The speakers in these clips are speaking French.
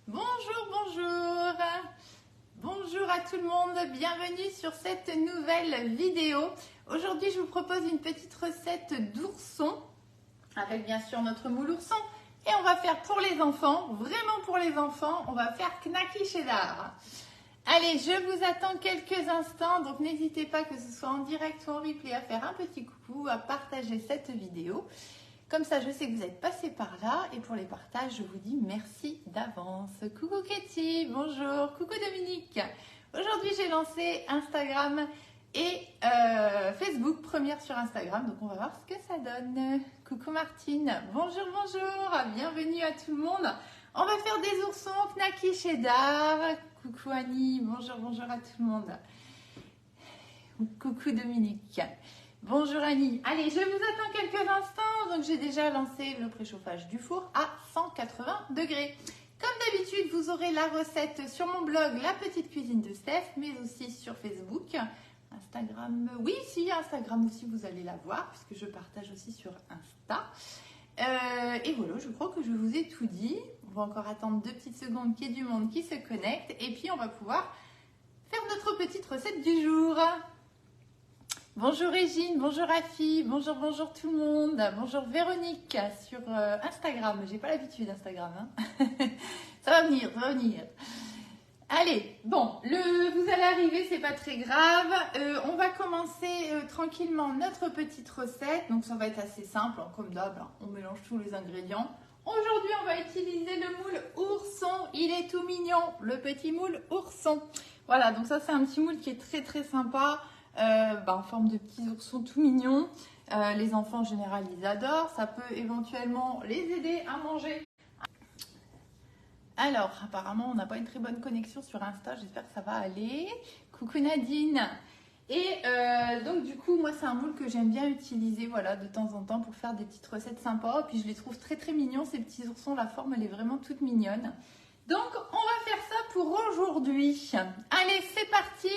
Bonjour, bonjour. Bonjour à tout le monde, bienvenue sur cette nouvelle vidéo. Aujourd'hui, je vous propose une petite recette d'ourson avec bien sûr notre moule ourson. Et on va faire pour les enfants, vraiment pour les enfants, on va faire knacky cheddar. Allez, je vous attends quelques instants, donc n'hésitez pas que ce soit en direct ou en replay à faire un petit coucou, à partager cette vidéo. Comme ça, je sais que vous êtes passé par là et pour les partages, je vous dis merci d'avance. Coucou Katie, bonjour, coucou Dominique. Aujourd'hui, j'ai lancé Instagram et Facebook, première sur Instagram, donc on va voir ce que ça donne. Coucou Martine, bonjour, bonjour, bienvenue à tout le monde. On va faire des oursons knacky cheddar. Coucou Annie, bonjour, bonjour à tout le monde. Coucou Dominique. Bonjour Annie. Allez, je vous attends quelques instants. Donc j'ai déjà lancé le préchauffage du four à 180 degrés. Comme d'habitude, vous aurez la recette sur mon blog La Petite Cuisine de Steph, mais aussi sur Facebook. Instagram, oui, si, Instagram aussi, vous allez la voir, puisque je partage aussi sur Insta. Et voilà, je crois que je vous ai tout dit. On va encore attendre 2 petites secondes qu'il y ait du monde qui se connecte. Et puis, on va pouvoir faire notre petite recette du jour. Bonjour Régine, bonjour Rafi, bonjour, bonjour tout le monde. Bonjour Véronique sur Instagram. J'ai pas l'habitude d'Instagram. Hein. Ça va venir, ça va venir. Allez, bon, vous allez arriver, c'est pas très grave. On va commencer tranquillement notre petite recette. Donc ça va être assez simple, hein, comme d'hab. Hein. On mélange tous les ingrédients. Aujourd'hui, on va utiliser le moule ourson. Il est tout mignon, le petit moule ourson. Voilà, donc ça c'est un petit moule qui est très très sympa. En forme de petits oursons tout mignons. Les enfants en général ils adorent. Ça peut éventuellement les aider à manger. Alors apparemment on n'a pas une très bonne connexion sur Insta. J'espère que ça va aller. Coucou Nadine. Et donc du coup moi c'est un moule que j'aime bien utiliser voilà, de temps en temps pour faire des petites recettes sympas. Puis je les trouve très très mignons ces petits oursons. La forme elle est vraiment toute mignonne. Donc on va faire ça pour aujourd'hui. Allez c'est parti.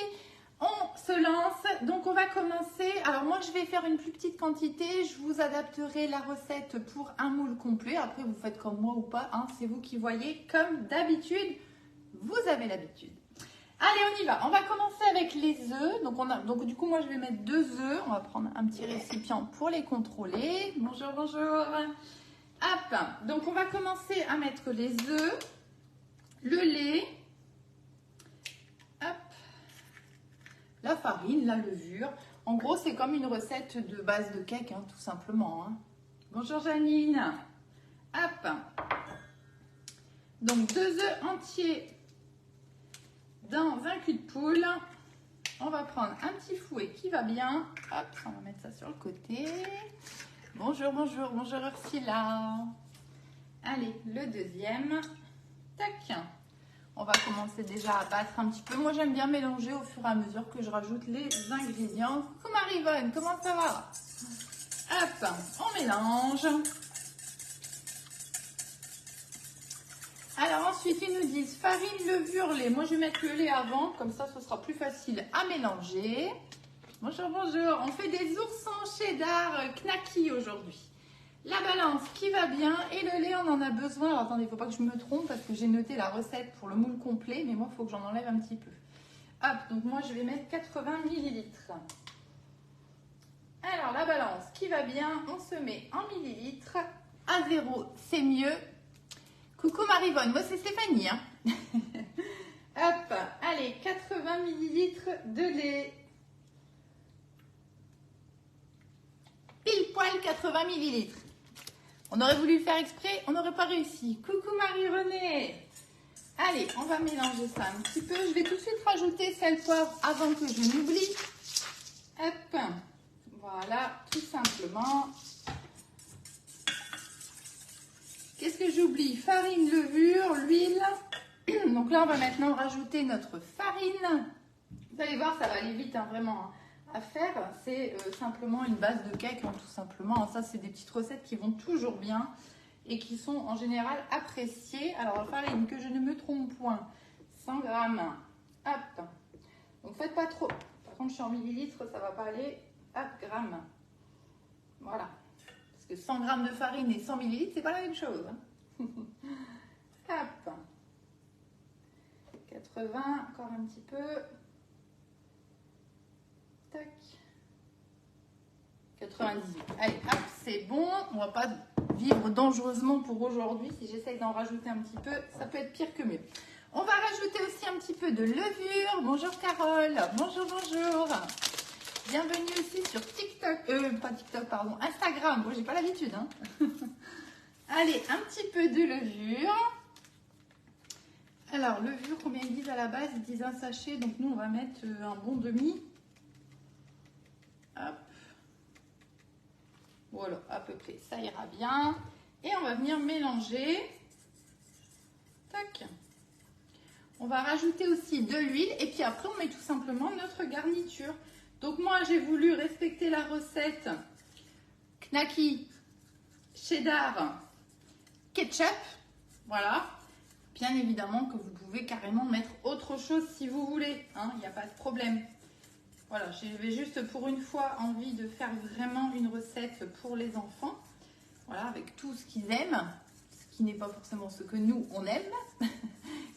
On se lance, donc on va commencer. Alors moi je vais faire une plus petite quantité, je vous adapterai la recette pour un moule complet. Après vous faites comme moi ou pas, hein, c'est vous qui voyez. Comme d'habitude, vous avez l'habitude. Allez on y va, on va commencer avec les œufs. Donc du coup moi je vais mettre 2 œufs, on va prendre un petit récipient pour les contrôler. Bonjour, bonjour. Hop, donc on va commencer à mettre les œufs, le lait. Hop. La farine, la levure. En gros, c'est comme une recette de base de cake, hein, tout simplement. Hein. Bonjour Janine. Hop. Donc, 2 œufs entiers dans un cul de poule. On va prendre un petit fouet qui va bien. Hop, on va mettre ça sur le côté. Bonjour, bonjour, bonjour Ursula. Allez, le deuxième. Tac. On va commencer déjà à battre un petit peu. Moi, j'aime bien mélanger au fur et à mesure que je rajoute les ingrédients. Coucou Marivonne, comment ça va? Hop, on mélange. Alors ensuite, ils nous disent farine, levure, lait. Moi, je vais mettre le lait avant, comme ça, ce sera plus facile à mélanger. Bonjour, bonjour. On fait des oursons cheddar knacky aujourd'hui. La balance qui va bien et le lait on en a besoin. Alors attendez, il ne faut pas que je me trompe parce que j'ai noté la recette pour le moule complet, mais moi il faut que j'en enlève un petit peu. Hop, donc moi je vais mettre 80 ml. Alors la balance qui va bien, on se met en millilitres. À 0, c'est mieux. Coucou Marivonne, moi c'est Stéphanie. Hein. Hop, allez, 80 ml de lait. Pile poil 80 ml. On aurait voulu le faire exprès, on n'aurait pas réussi. Coucou Marie-Renée. Allez, on va mélanger ça un petit peu. Je vais tout de suite rajouter sel, poivre avant que je n'oublie. Hop, voilà, tout simplement. Qu'est-ce que j'oublie? Farine, levure, l'huile. Donc là, on va maintenant rajouter notre farine. Vous allez voir, ça va aller vite, hein, vraiment. À faire, c'est simplement une base de cake, hein, tout simplement. Ça, c'est des petites recettes qui vont toujours bien et qui sont en général appréciées. Alors, la farine, que je ne me trompe point, 100 grammes. Hop. Donc, faites pas trop. Par contre, je suis en millilitres, ça va pas aller. Hop, grammes. Voilà. Parce que 100 grammes de farine et 100 millilitres, c'est pas la même chose. Hop. 80, encore un petit peu. Tac. 98. Allez, hop, c'est bon. On va pas vivre dangereusement pour aujourd'hui. Si j'essaye d'en rajouter un petit peu, ça peut être pire que mieux. On va rajouter aussi un petit peu de levure. Bonjour Carole. Bonjour, bonjour. Bienvenue aussi sur TikTok. Pas TikTok, pardon. Instagram. Bon, j'ai pas l'habitude, hein. Allez, un petit peu de levure. Alors, levure, combien ils disent à la base? Ils disent un sachet. Donc, nous, on va mettre un bon demi. Hop. Voilà, à peu près. Ça ira bien. Et on va venir mélanger. Tac. On va rajouter aussi de l'huile. Et puis après, on met tout simplement notre garniture. Donc, moi, j'ai voulu respecter la recette knacky, cheddar, ketchup. Voilà. Bien évidemment que vous pouvez carrément mettre autre chose si vous voulez. Hein, il n'y a pas de problème. Voilà, j'avais juste pour une fois envie de faire vraiment une recette pour les enfants. Voilà, avec tout ce qu'ils aiment. Ce qui n'est pas forcément ce que nous, on aime.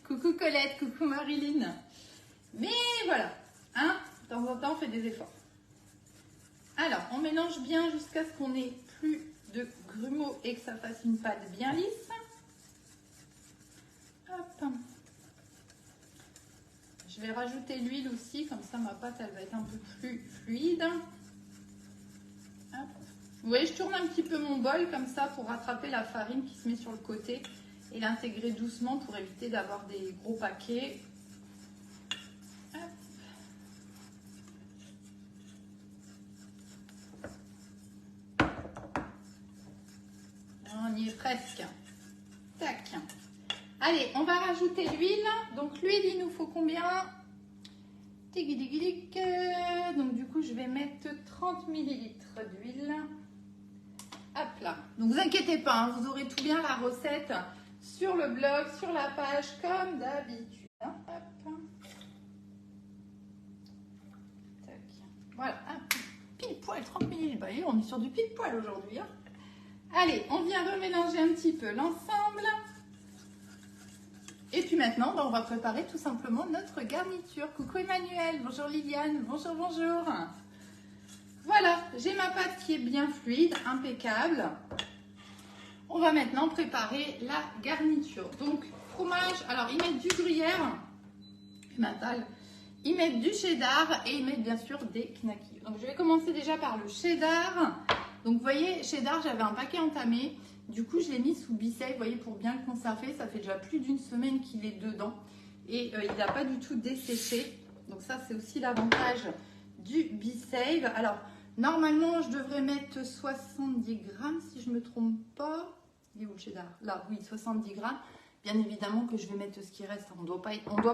Coucou Colette, coucou Marilyn. Mais voilà, hein, de temps en temps, on fait des efforts. Alors, on mélange bien jusqu'à ce qu'on n'ait plus de grumeaux et que ça fasse une pâte bien lisse. Hop. Je vais rajouter l'huile aussi, comme ça ma pâte elle va être un peu plus fluide. Hop. Vous voyez, je tourne un petit peu mon bol comme ça pour rattraper la farine qui se met sur le côté et l'intégrer doucement pour éviter d'avoir des gros paquets. Hop. On y est presque. Tac. Allez, on va rajouter l'huile. Donc l'huile, il nous faut combien? Donc du coup, je vais mettre 30 ml d'huile. Hop là. Donc vous inquiétez pas, hein, vous aurez tout bien la recette sur le blog, sur la page, comme d'habitude. Hein. Hop. Tac. Voilà. Hop. Pile poil, 30 ml. Bah, on est sur du pile poil aujourd'hui. Hein. Allez, on vient remélanger un petit peu l'ensemble. Et puis maintenant, on va préparer tout simplement notre garniture. Coucou Emmanuel, bonjour Liliane, bonjour, bonjour. Voilà, j'ai ma pâte qui est bien fluide, impeccable. On va maintenant préparer la garniture. Donc, fromage, alors ils mettent du gruyère, Emmental, ils mettent du cheddar et ils mettent bien sûr des knackis. Donc, je vais commencer déjà par le cheddar. Donc, vous voyez, cheddar, j'avais un paquet entamé. Du coup, je l'ai mis sous B-Save, vous voyez, pour bien le conserver. Ça fait déjà plus d'une semaine qu'il est dedans. Et il n'a pas du tout desséché. Donc ça, c'est aussi l'avantage du B-Save. Alors, normalement, je devrais mettre 70 grammes, si je ne me trompe pas. Il est où le cheddar? Là, oui, 70 grammes. Bien évidemment que je vais mettre ce qui reste. On ne doit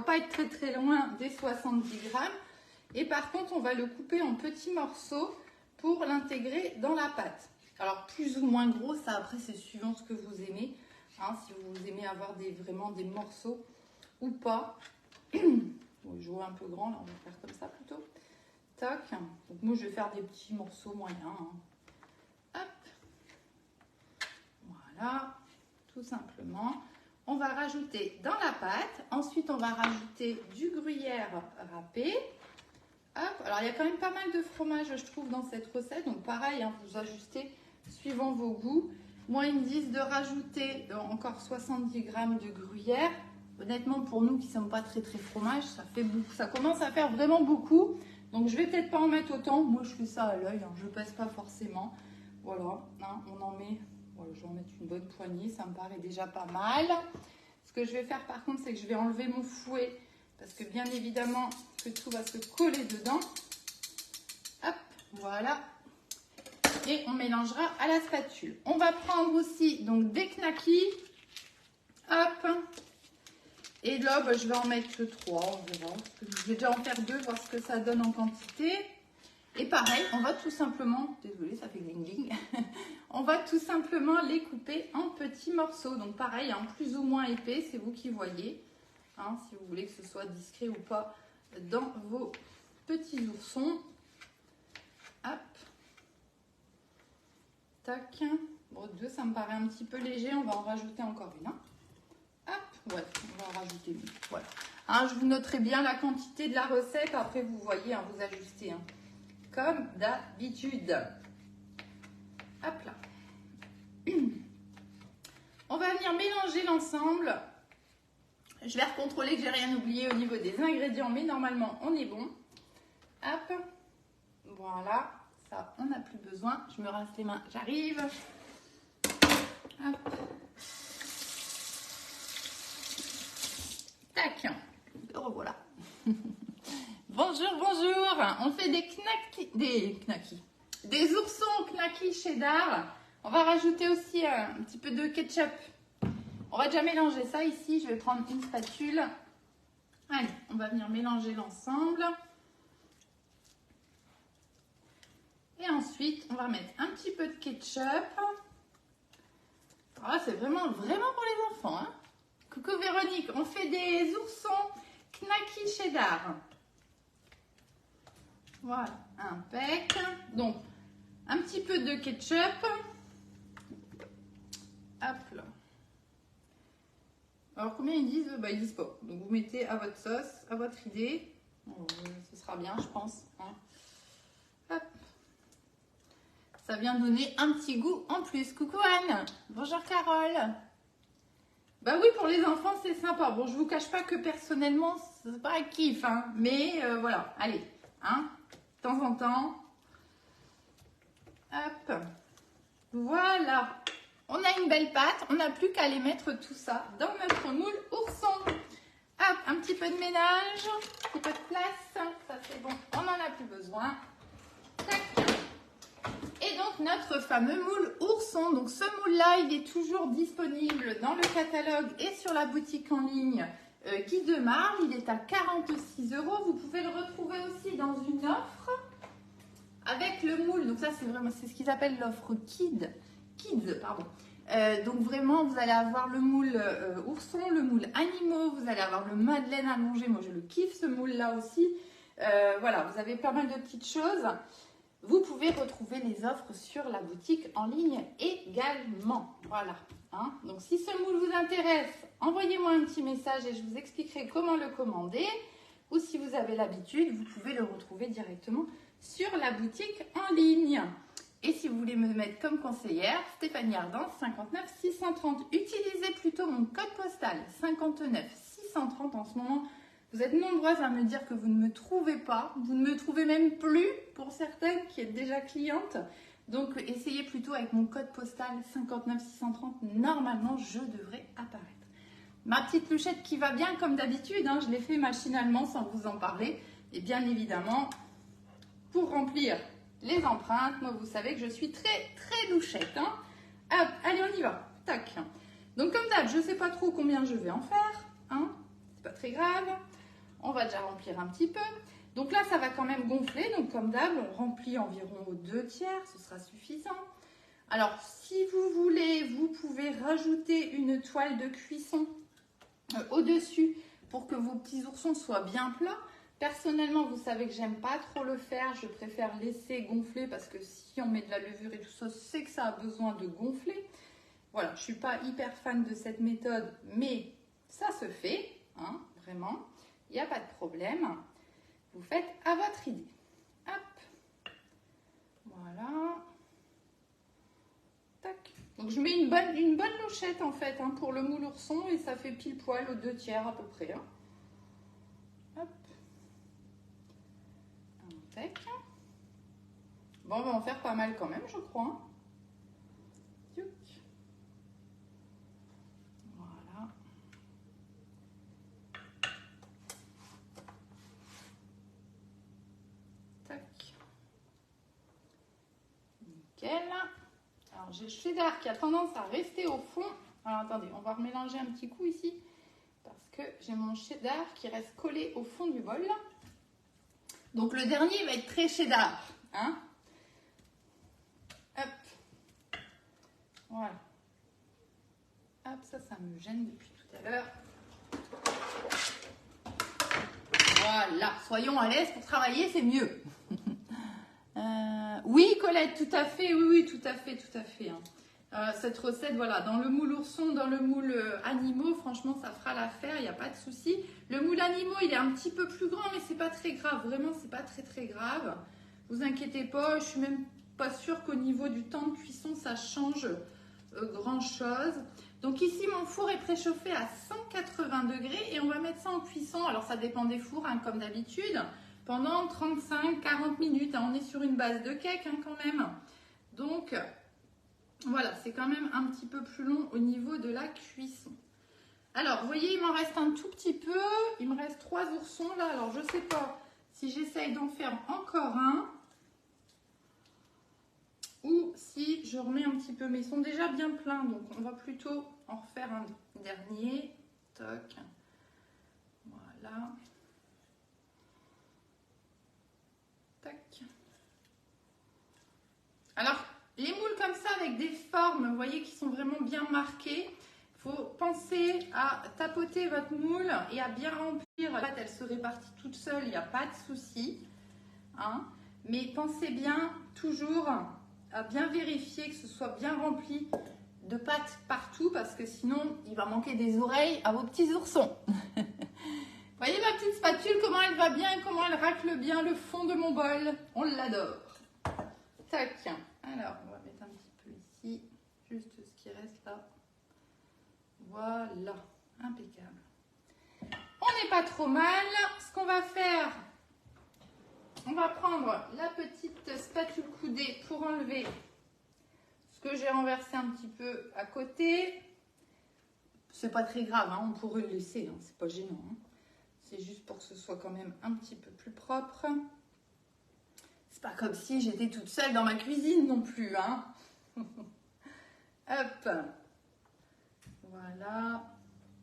pas être très très loin des 70 grammes. Et par contre, on va le couper en petits morceaux pour l'intégrer dans la pâte. Alors, plus ou moins gros, ça après, c'est suivant ce que vous aimez. Hein, si vous aimez avoir vraiment des morceaux ou pas. Bon, je vois un peu grand, là, on va faire comme ça plutôt. Tac. Donc, moi, je vais faire des petits morceaux moyens. Hein. Hop. Voilà. Tout simplement. On va rajouter dans la pâte. Ensuite, on va rajouter du gruyère râpé. Hop. Alors, il y a quand même pas mal de fromage, je trouve, dans cette recette. Donc, pareil, hein, vous ajustez suivant vos goûts. Moi, ils me disent de rajouter encore 70 grammes de gruyère. Honnêtement, pour nous qui ne sommes pas très très fromage, ça fait beaucoup. Ça commence à faire vraiment beaucoup. Donc, je vais peut-être pas en mettre autant. Moi, je fais ça à l'œil. Hein, je ne pèse pas forcément. Voilà. Hein, on en met. Voilà, je vais en mettre une bonne poignée. Ça me paraît déjà pas mal. Ce que je vais faire par contre, c'est que je vais enlever mon fouet. Parce que bien évidemment, que tout va se coller dedans. Hop, voilà. Et on mélangera à la spatule. On va prendre aussi donc des knackis. Hop. Et là, bah, je vais en mettre 3, on verra. Je vais déjà en faire 2, voir ce que ça donne en quantité. Et pareil, on va tout simplement, désolée, ça fait gling gling. On va tout simplement les couper en petits morceaux. Donc pareil, hein, plus ou moins épais, c'est vous qui voyez. Hein, si vous voulez que ce soit discret ou pas dans vos petits oursons. Hop. Tac. Bon, 2, ça me paraît un petit peu léger. On va en rajouter encore une. Hein. Hop. Ouais, on va rajouter mieux. Voilà. Hein, je vous noterai bien la quantité de la recette. Après, vous voyez, hein, vous ajustez. Hein, comme d'habitude. Hop là. On va venir mélanger l'ensemble. Je vais recontrôler que j'ai rien oublié au niveau des ingrédients, mais normalement, on est bon. Hop. Voilà. Ça, on n'a plus besoin. Je me rince les mains. J'arrive. Hop. Tac. Le revoilà. Bonjour, bonjour. On fait des oursons knacky cheddar. On va rajouter aussi un petit peu de ketchup. On va déjà mélanger ça ici. Je vais prendre une spatule. Allez, on va venir mélanger l'ensemble. Et ensuite, on va mettre un petit peu de ketchup. Ah, c'est vraiment pour les enfants. Hein. Coucou Véronique, on fait des oursons knacky cheddar. Voilà, impec. Donc, un petit peu de ketchup. Hop là. Alors, combien ils disent? Bah, ils disent pas. Donc, vous mettez à votre sauce, à votre idée. Ce sera bien, je pense. Hein. Hop. Ça vient donner un petit goût en plus. Coucou Anne. Bonjour Carole. Bah oui, pour les enfants, c'est sympa. Bon, je vous cache pas que personnellement, c'est pas un kiff. Hein. Mais voilà, allez. Hein, de temps en temps. Hop. Voilà. On a une belle pâte. On n'a plus qu'à aller mettre tout ça dans notre moule ourson. Hop, un petit peu de ménage. Un petit peu de place. Ça, c'est bon. On n'en a plus besoin. Tac. Et donc, notre fameux moule ourson. Donc, ce moule-là, il est toujours disponible dans le catalogue et sur la boutique en ligne Guy de Marle. Il est à 46 €. Vous pouvez le retrouver aussi dans une offre avec le moule. Donc, ça, c'est ce qu'ils appellent l'offre Kids, pardon. Donc, vraiment, vous allez avoir le moule ourson, le moule animaux. Vous allez avoir le madeleine allongé. Moi, je le kiffe, ce moule-là aussi. Voilà, vous avez pas mal de petites choses. Vous pouvez retrouver les offres sur la boutique en ligne également. Voilà. Hein. Donc, si ce moule vous intéresse, envoyez-moi un petit message et je vous expliquerai comment le commander. Ou si vous avez l'habitude, vous pouvez le retrouver directement sur la boutique en ligne. Et si vous voulez me mettre comme conseillère, Stéphanie Ardant, 59 630. Utilisez plutôt mon code postal 59 630 en ce moment. Vous êtes nombreuses à me dire que vous ne me trouvez pas, vous ne me trouvez même plus pour certaines qui êtes déjà clientes. Donc, essayez plutôt avec mon code postal 59 630. Normalement, je devrais apparaître. Ma petite louchette qui va bien comme d'habitude, hein, je l'ai fait machinalement sans vous en parler. Et bien évidemment, pour remplir les empreintes, moi vous savez que je suis très louchette. Hein. Hop, allez, on y va. Tac. Donc, comme d'hab, je ne sais pas trop combien je vais en faire. Hein. C'est pas très grave. On va déjà remplir un petit peu. Donc là, ça va quand même gonfler. Donc comme d'hab, on remplit environ aux 2/3. Ce sera suffisant. Alors, si vous voulez, vous pouvez rajouter une toile de cuisson au-dessus pour que vos petits oursons soient bien plats. Personnellement, vous savez que j'aime pas trop le faire. Je préfère laisser gonfler parce que si on met de la levure et tout ça, c'est que ça a besoin de gonfler. Voilà, je suis pas hyper fan de cette méthode, mais ça se fait, hein, vraiment. Il n'y a pas de problème. Vous faites à votre idée. Hop. Voilà. Tac. Donc, je mets une bonne louchette, en fait, hein, pour le moule ourson. Et ça fait pile poil aux 2/3 à peu près. Hein. Hop. Tac. Bon, on va en faire pas mal quand même, je crois. Hein. Voilà. Nickel. Alors, j'ai le cheddar qui a tendance à rester au fond. Alors, attendez, on va remélanger un petit coup ici. Parce que j'ai mon cheddar qui reste collé au fond du bol. Donc, le dernier va être très cheddar. Hein? Hop. Voilà. Hop, ça me gêne depuis tout à l'heure. Voilà. Soyons à l'aise pour travailler, c'est mieux. Oui, Colette, tout à fait. Oui, tout à fait. Hein. Cette recette, voilà, dans le moule ourson, dans le moule animaux, franchement, ça fera l'affaire, il n'y a pas de souci. Le moule animaux, il est un petit peu plus grand, mais c'est pas très grave. Vraiment, c'est pas très grave. Vous inquiétez pas, je suis même pas sûre qu'au niveau du temps de cuisson, ça change grand chose. Donc ici, mon four est préchauffé à 180 degrés et on va mettre ça en cuisson. Alors, ça dépend des fours, hein, comme d'habitude, pendant 35-40 minutes. Hein. On est sur une base de cake, hein, quand même. Donc, voilà, c'est quand même un petit peu plus long au niveau de la cuisson. Alors, vous voyez, il m'en reste un tout petit peu. Il me reste 3 oursons là. Alors, je ne sais pas si j'essaye d'en faire encore un ou si je remets un petit peu. Mais ils sont déjà bien pleins, donc on va plutôt en refaire un dernier. Toc. Voilà. Tac. Alors, les moules comme ça avec des formes, vous voyez, qui sont vraiment bien marquées. Il faut penser à tapoter votre moule et à bien remplir. En fait, elle se répartit toute seule, il n'y a pas de souci. Hein. Mais pensez bien toujours à bien vérifier que ce soit bien rempli de pâte partout parce que sinon, il va manquer des oreilles à vos petits oursons. Vous voyez ma petite spatule, comment elle va bien et comment elle racle bien le fond de mon bol. On l'adore. Tac. Alors, on va mettre un petit peu ici, juste ce qui reste là. Voilà, impeccable. On n'est pas trop mal. Ce qu'on va faire, on va prendre la petite spatule coudée pour enlever ce que j'ai renversé un petit peu à côté. C'est pas très grave, hein, on pourrait le laisser, hein, c'est pas gênant. Hein. C'est juste pour que ce soit quand même un petit peu plus propre. C'est pas comme si j'étais toute seule dans ma cuisine non plus, hein. Hop. Voilà.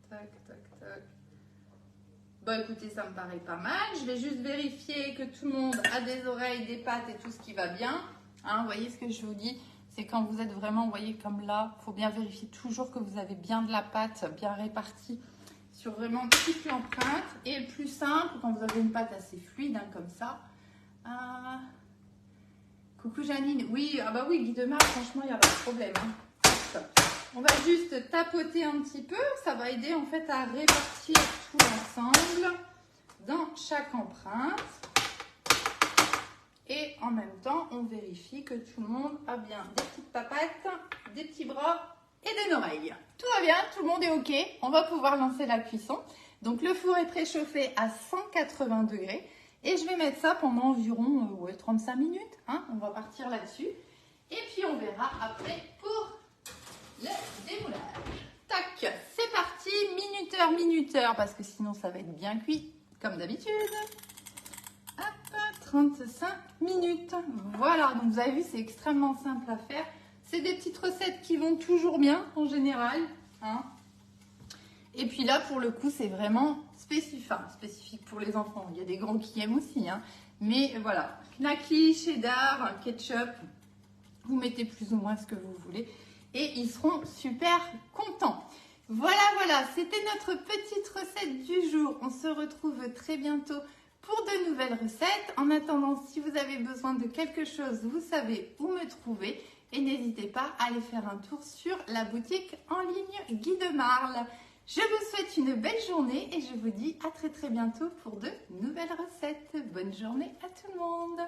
Tac, tac, tac. Bon, écoutez, ça me paraît pas mal. Je vais juste vérifier que tout le monde a des oreilles, des pattes et tout ce qui va bien. Hein, vous voyez ce que je vous dis? C'est quand vous êtes vraiment, vous voyez, comme là, il faut bien vérifier toujours que vous avez bien de la pâte, bien répartie sur vraiment toute l'empreinte. Et le plus simple, quand vous avez une pâte assez fluide, hein, comme ça. Coucou Janine, oui, ah bah oui, Guy de Marc, franchement, il n'y a pas de problème. Hein. On va juste tapoter un petit peu, ça va aider en fait à répartir tout l'ensemble dans chaque empreinte. Et en même temps, on vérifie que tout le monde a bien des petites papates, des petits bras et des oreilles. Tout va bien, tout le monde est OK, on va pouvoir lancer la cuisson. Donc le four est préchauffé à 180 degrés. Et je vais mettre ça pendant environ 35 minutes. Hein, on va partir là-dessus. Et puis, on verra après pour le démoulage. Tac, c'est parti. Minuteur, parce que sinon, ça va être bien cuit, comme d'habitude. Hop, 35 minutes. Voilà, donc vous avez vu, c'est extrêmement simple à faire. C'est des petites recettes qui vont toujours bien, en général. Hein. Et puis là, pour le coup, c'est vraiment spécifique pour les enfants. Il y a des grands qui aiment aussi. Hein. Mais voilà, knackli, cheddar, ketchup, vous mettez plus ou moins ce que vous voulez. Et ils seront super contents. Voilà, c'était notre petite recette du jour. On se retrouve très bientôt pour de nouvelles recettes. En attendant, si vous avez besoin de quelque chose, vous savez où me trouver. Et n'hésitez pas à aller faire un tour sur la boutique en ligne Guy de Marle. Je vous souhaite une belle journée et je vous dis à très bientôt pour de nouvelles recettes. Bonne journée à tout le monde!